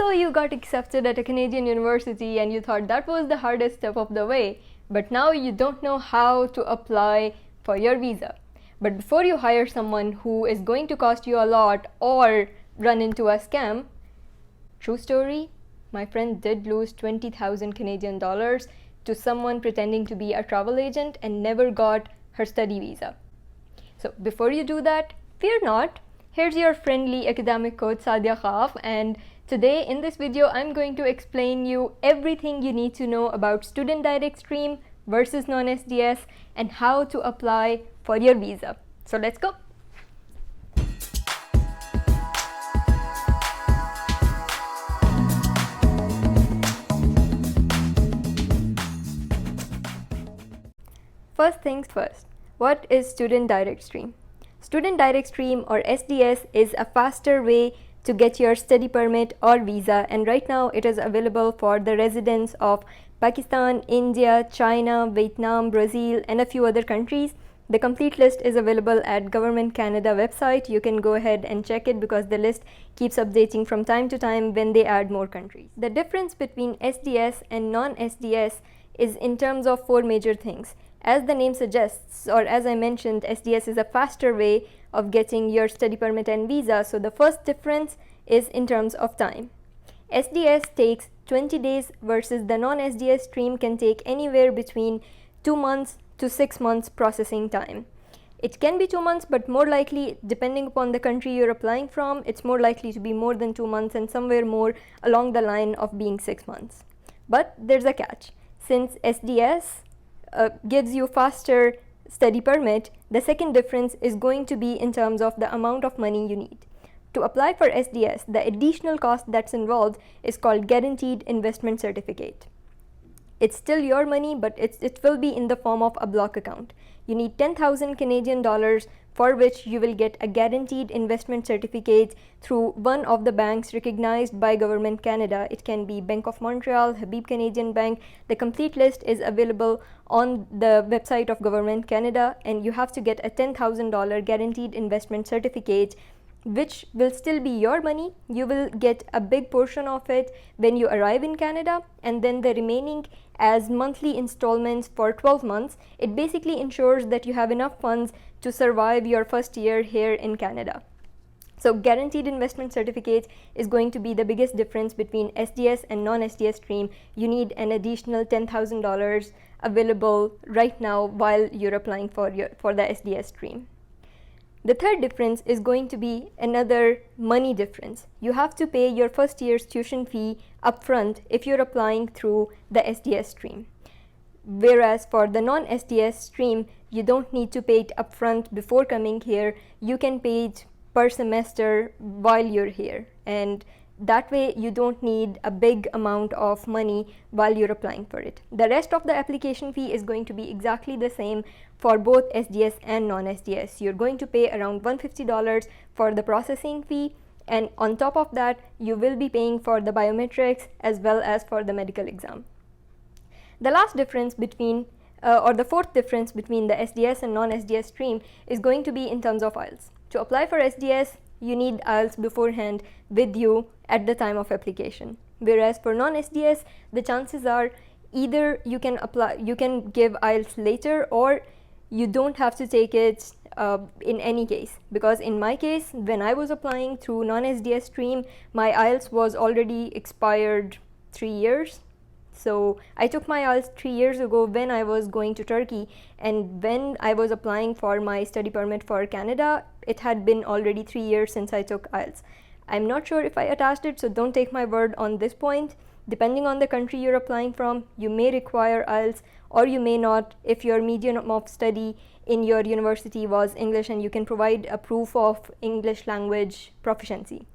So you got accepted at a Canadian university and you thought that was the hardest step of the way, but now you don't know how to apply for your visa. But before you hire someone who is going to cost you a lot or run into a scam, true story, my friend did lose 20,000 Canadian dollars to someone pretending to be a travel agent and never got her study visa. So before you do that, fear not. Here's your friendly academic coach Sadia Khaf, and today in this video I'm going to explain you everything you need to know about student direct stream versus non-SDS and how to apply for your visa. So let's go. First things first, what is student direct stream? Student direct stream or SDS is a faster way to get your study permit or visa, and right now it is available for the residents of Pakistan, India, China, Vietnam, Brazil, and a few other countries. The complete list is available at Government Canada website. You can go ahead and check it because the list keeps updating from time to time when they add more countries. The difference between SDS and non-SDS is in terms of four major things. As the name suggests, or as I mentioned, SDS is a faster way of getting your study permit and visa. So the first difference is in terms of time. SDS takes 20 days versus the non-SDS stream can take anywhere between 2 months to 6 months processing time. It can be 2 months, but more likely, depending upon the country you're applying from, it's more likely to be more than 2 months and somewhere more along the line of being 6 months. But there's a catch. Since SDS gives you faster study permit, the second difference is going to be in terms of the amount of money you need. To apply for SDS, the additional cost that's involved is called Guaranteed Investment Certificate. It's still your money, but it will be in the form of a block account. You need 10,000 Canadian dollars, for which you will get a Guaranteed Investment Certificate through one of the banks recognized by Government Canada. It can be Bank of Montreal, Habib Canadian Bank. The complete list is available on the website of Government Canada, and you have to get a $10,000 Guaranteed Investment Certificate, which will still be your money. You will get a big portion of it when you arrive in Canada, and then the remaining as monthly installments for 12 months. It basically ensures that you have enough funds to survive your first year here in Canada. So Guaranteed Investment Certificate is going to be the biggest difference between SDS and non-SDS stream. You need an additional $10,000 available right now while you're applying for the SDS stream. The third difference is going to be another money difference. You have to pay your first year's tuition fee upfront if you're applying through the SDS stream. Whereas for the non-SDS stream, you don't need to pay it upfront before coming here. You can pay it per semester while you're here, and that way you don't need a big amount of money while you're applying for it. The rest of the application fee is going to be exactly the same for both SDS and non-SDS. You're going to pay around $150 for the processing fee, and on top of that you will be paying for the biometrics as well as for the medical exam. The last difference between or the fourth difference between the SDS and non-SDS stream is going to be in terms of IELTS. To apply for SDS, you need IELTS beforehand with you at the time of application. Whereas for non-SDS, the chances are either you can give IELTS later, or you don't have to take it in any case. Because in my case, when I was applying through non-SDS stream, my IELTS was already expired 3 years. So I took my IELTS 3 years ago when I was going to Turkey, and when I was applying for my study permit for Canada, it had been already 3 years since I took IELTS. I'm not sure if I attached it, so don't take my word on this point. Depending on the country you're applying from, you may require IELTS or you may not if your medium of study in your university was English and you can provide a proof of English language proficiency.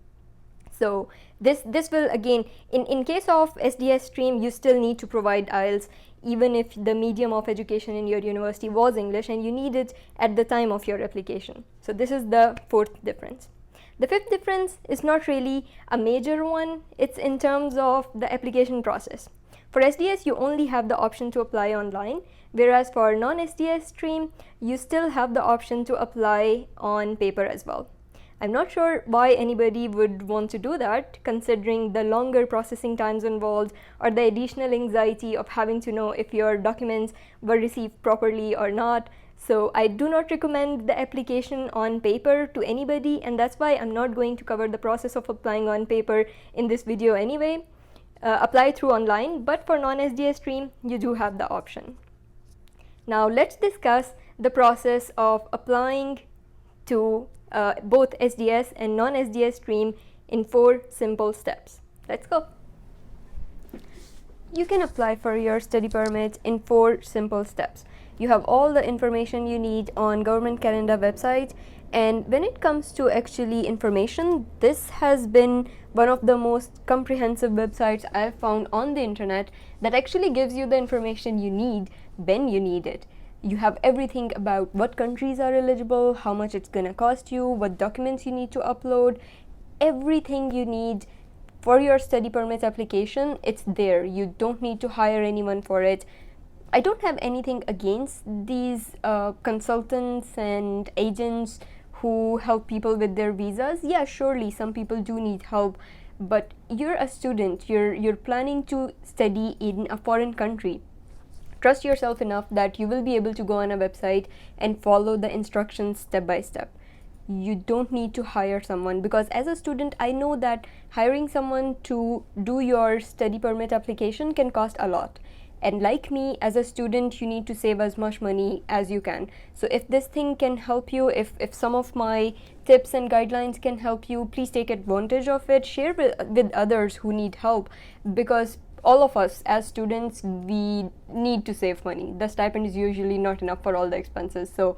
So this will again, in case of SDS stream, you still need to provide IELTS even if the medium of education in your university was English and you need it at the time of your application. So this is the fourth difference. The fifth difference is not really a major one. It's in terms of the application process. For SDS, you only have the option to apply online, whereas for non-SDS stream, you still have the option to apply on paper as well. I'm not sure why anybody would want to do that, considering the longer processing times involved or the additional anxiety of having to know if your documents were received properly or not. So I do not recommend the application on paper to anybody, and that's why I'm not going to cover the process of applying on paper in this video anyway. Apply through online, but for non-SDS stream, you do have the option. Now let's discuss the process of applying to both SDS and non-SDS stream in 4 simple steps. Let's go. You can apply for your study permit in 4 simple steps. You have all the information you need on Government Canada website, and when it comes to actually information, this has been one of the most comprehensive websites I've found on the internet that actually gives you the information you need when you need it. You have everything about what countries are eligible, how much it's gonna cost you, what documents you need to upload, everything you need for your study permit application. It's there. You don't need to hire anyone for it. I don't have anything against these consultants and agents who help people with their visas. Yeah, surely some people do need help, but you're a student, you're planning to study in a foreign country. Trust yourself enough that you will be able to go on a website and follow the instructions step by step. You don't need to hire someone, because as a student, I know that hiring someone to do your study permit application can cost a lot. And like me, as a student, you need to save as much money as you can. So if this thing can help you, if some of my tips and guidelines can help you, please take advantage of it. Share with others who need help, because all of us as students, we need to save money. The stipend is usually not enough for all the expenses. So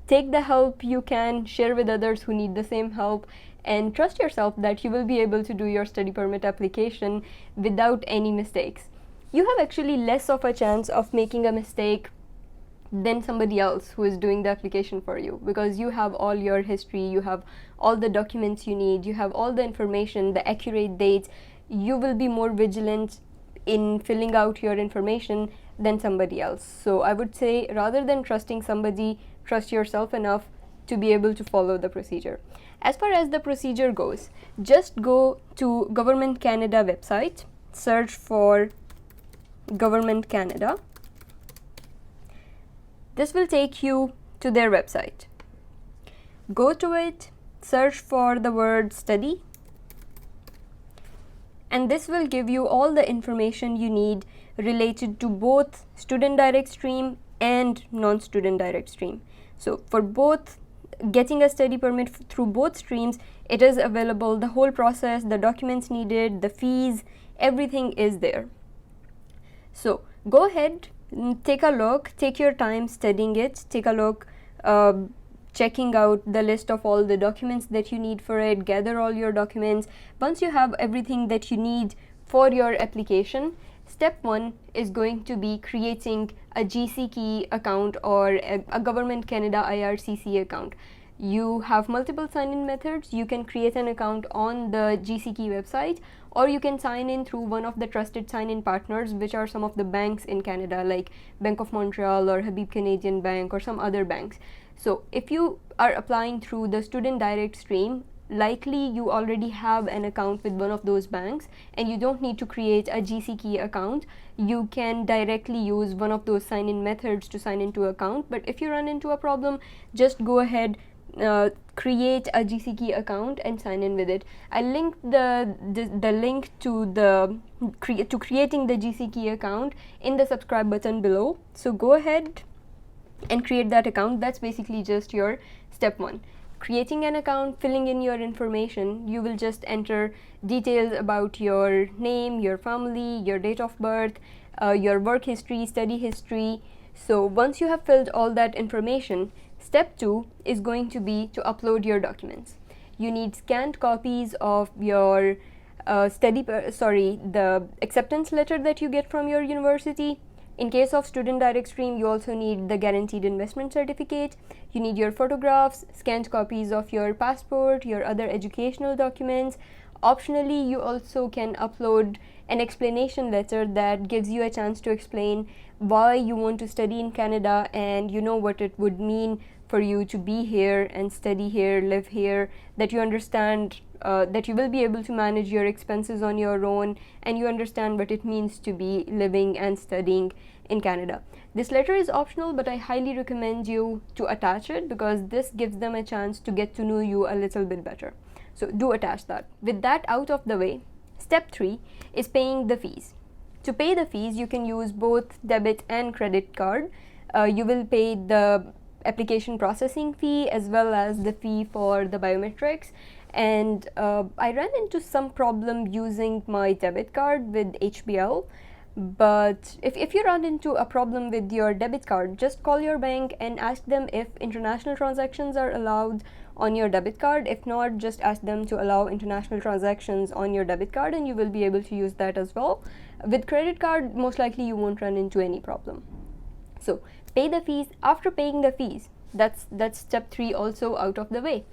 take the help you can, share with others who need the same help, and trust yourself that you will be able to do your study permit application without any mistakes. You have actually less of a chance of making a mistake than somebody else who is doing the application for you, because you have all your history, you have all the documents you need, you have all the information, the accurate dates. You will be more vigilant in filling out your information than somebody else. So I would say, rather than trusting somebody, trust yourself enough to be able to follow the procedure. As far as the procedure goes, just go to Government Canada website, search for Government Canada. This will take you to their website. Go to it, search for the word study, and this will give you all the information you need related to both student direct stream and non-student direct stream. So for both, getting a study permit through both streams, it is available. The whole process, the documents needed, the fees, everything is there. So go ahead, take a look, take your time studying it, take a look, checking out the list of all the documents that you need for it, gather all your documents. Once you have everything that you need for your application, step 1 is going to be creating a GCK account or a Government Canada IRCC account. You have multiple sign-in methods. You can create an account on the GCK website, or you can sign in through one of the trusted sign-in partners, which are some of the banks in Canada, like Bank of Montreal or Habib Canadian Bank or some other banks. So if you are applying through the student direct stream, likely you already have an account with one of those banks, and you don't need to create a GCK account. You can directly use one of those sign-in methods to sign into account. But if you run into a problem, just go ahead, create a GCK account and sign in with it. I linked the link to creating the GCK account in the subscribe button below. So go ahead and create that account. That's basically just your step 1. Creating an account, filling in your information. You will just enter details about your name, your family, your date of birth, your work history, study history. So once you have filled all that information, step 2 is going to be to upload your documents. You need scanned copies of your the acceptance letter that you get from your university. In case of student direct stream, you also need the guaranteed investment certificate. You need your photographs, scanned copies of your passport, your other educational documents. Optionally, you also can upload an explanation letter that gives you a chance to explain why you want to study in Canada and you know what it would mean for you to be here and study here, live here, that you understand that you will be able to manage your expenses on your own, and you understand what it means to be living and studying in Canada. This letter is optional, but I highly recommend you to attach it because this gives them a chance to get to know you a little bit better. So do attach that. With that out of the way, step 3 is paying the fees. To pay the fees, you can use both debit and credit card. You will pay the application processing fee as well as the fee for the biometrics. And I ran into some problem using my debit card with HBL. But if you run into a problem with your debit card, just call your bank and ask them if international transactions are allowed on your debit card. If not, just ask them to allow international transactions on your debit card and you will be able to use that as well. With credit card, most likely you won't run into any problem. So pay the fees. After paying the fees, that's step 3 also out of the way.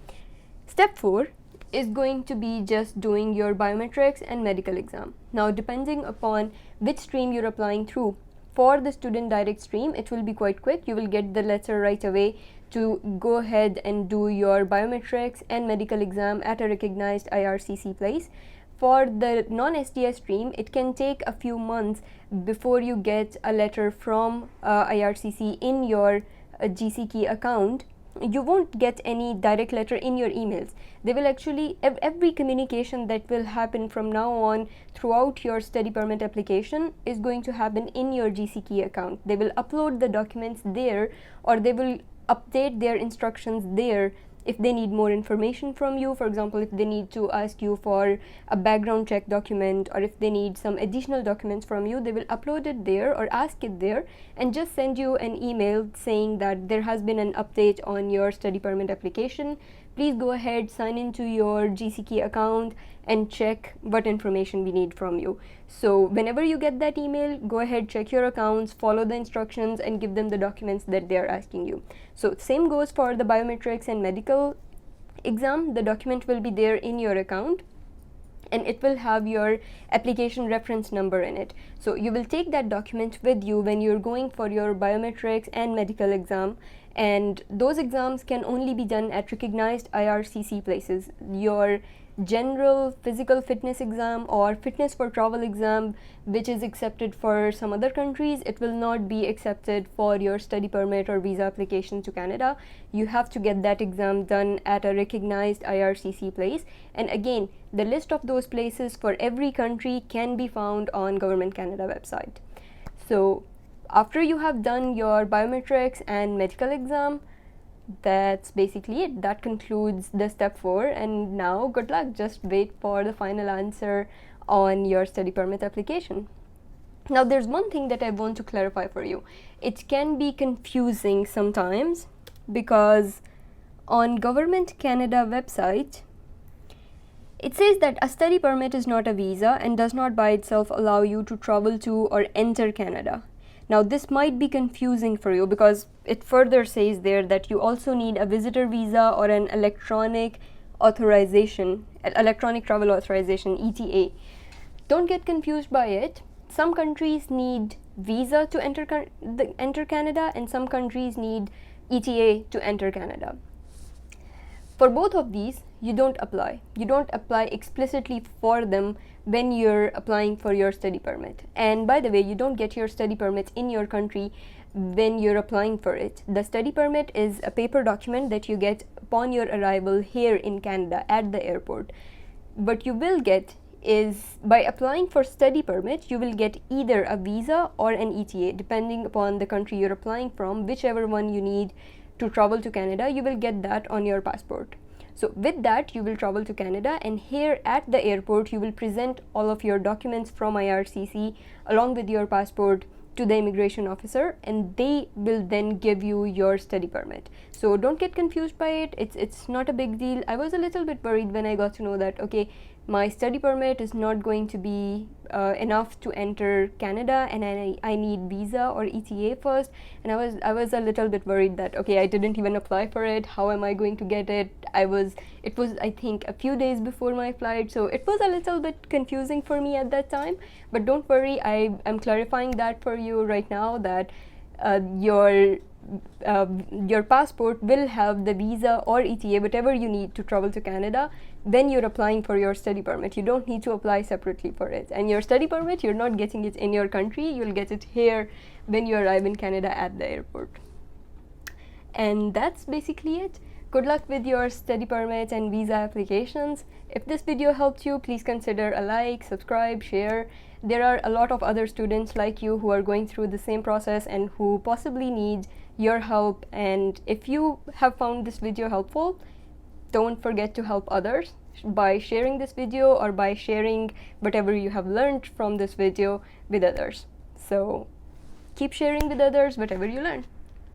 Step 4 is going to be just doing your biometrics and medical exam. Now, depending upon which stream you're applying through, for the student direct stream, it will be quite quick. You will get the letter right away to go ahead and do your biometrics and medical exam at a recognized IRCC place. For the non-SDS stream, it can take a few months before you get a letter from IRCC in your GCK account. You won't get any direct letter in your emails. They will actually, every communication that will happen from now on throughout your study permit application is going to happen in your GCK account. They will upload the documents there, or they will update their instructions there if they need more information from you. For example, if they need to ask you for a background check document, or if they need some additional documents from you, they will upload it there or ask it there and just send you an email saying that there has been an update on your study permit application. Please go ahead, sign into your GCK account and check what information we need from you. So whenever you get that email, go ahead, check your accounts, follow the instructions and give them the documents that they are asking you. So same goes for the biometrics and medical exam. The document will be there in your account and it will have your application reference number in it. So you will take that document with you when you're going for your biometrics and medical exam, and those exams can only be done at recognized IRCC places. Your general physical fitness exam or fitness for travel exam, which is accepted for some other countries, it will not be accepted for your study permit or visa application to Canada. You have to get that exam done at a recognized IRCC place, and again, the list of those places for every country can be found on Government Canada website. So after you have done your biometrics and medical exam, that's basically it. That concludes the step 4, and now good luck. Just wait for the final answer on your study permit application. Now there's one thing that I want to clarify for you. It can be confusing sometimes because on Government Canada website it says that a study permit is not a visa and does not by itself allow you to travel to or enter Canada. Now this might be confusing for you because it further says there that you also need a visitor visa or an electronic authorization, electronic travel authorization, ETA. Don't get confused by it. Some countries need visa to enter Canada and some countries need ETA to enter Canada. For both of these, you don't apply. You don't apply explicitly for them when you're applying for your study permit. And by the way, you don't get your study permit in your country when you're applying for it. The study permit is a paper document that you get upon your arrival here in Canada at the airport. What you will get is, by applying for study permit, you will get either a visa or an ETA, depending upon the country you're applying from. Whichever one you need to travel to Canada, you will get that on your passport. So with that, you will travel to Canada, and here at the airport, you will present all of your documents from IRCC along with your passport to the immigration officer, and they will then give you your study permit. So don't get confused by it. It's not a big deal. I was a little bit worried when I got to know that, okay, my study permit is not going to be enough to enter Canada, and I need visa or ETA first. And I was a little bit worried that, okay, I didn't even apply for it. How am I going to get it? It was I think a few days before my flight, so it was a little bit confusing for me at that time. But don't worry, I am clarifying that for you right now, that your your passport will have the visa or ETA, whatever you need to travel to Canada, when you're applying for your study permit. You don't need to apply separately for it. And your study permit, you're not getting it in your country, you'll get it here when you arrive in Canada at the airport. And that's basically it. Good luck with your study permit and visa applications. If this video helped you, please consider a like, subscribe, share. There are a lot of other students like you who are going through the same process and who possibly need your help. And if you have found this video helpful, don't forget to help others by sharing this video or by sharing whatever you have learned from this video with others. So keep sharing with others whatever you learn.